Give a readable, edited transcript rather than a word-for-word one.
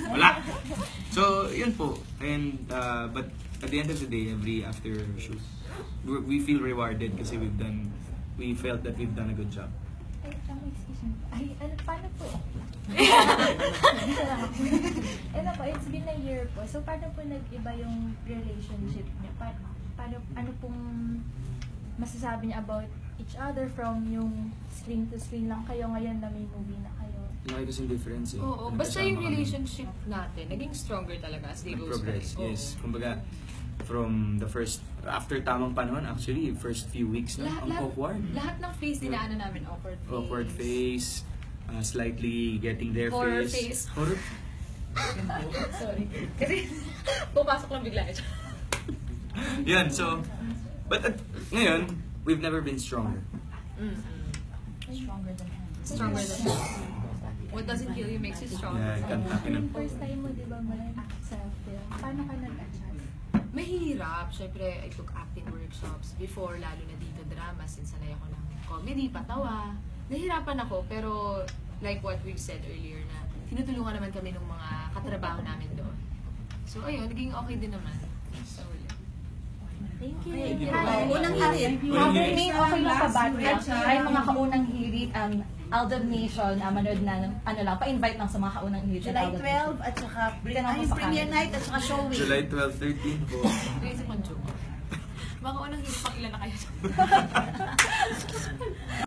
Wala! So, yun po. And, but at the end of the day, every after shoot, we feel rewarded kasi we felt that we've done a good job. Ay, excuse me. Ay, paano po? Ano po, it's been a year po. So, paano po nag-iba yung relationship niyo? Ano pong masasabi niya about each other from yung screen to screen lang kayo ngayon na may movie na kayo? Laki kasing difference eh. Oo, basta yung relationship natin, naging stronger talaga as they goes by. Progress, yes. Kumbaga, from the first, after tamang panahon, actually, first few weeks na, ang awkward. Lahat ng face dinaanan namin, awkward face. Awkward face, slightly getting their Horror face. face. Horror Sorry. Kasi, pupasok lang bigla ito. Yan, so, but ngayon, we've never been stronger. Stronger than him. Stronger than him. What doesn't kill you makes you stronger. Yeah, Yung first time mo, di ba, mag-act sa film? Paano ka nag-adjust? Mahirap. Siyempre, I took acting workshops before, lalo na dito drama, since sanay ako ng comedy, patawa. Nahirapan ako, pero like what we've said earlier na tinutulungan naman kami ng mga katrabaho namin doon. So, ayun, naging okay din naman. So, Thank you. Unang hirit. May okay lang pa ba? Ay mga kaunang hirit, Aldab Nation, manood na, ano lang, pa-invite lang sa mga kaunang hirit. July 12 at saka premiere night at saka showing. July 12, 13 po. naisip kong joke. Baka unang hirap pang ilan na kayo.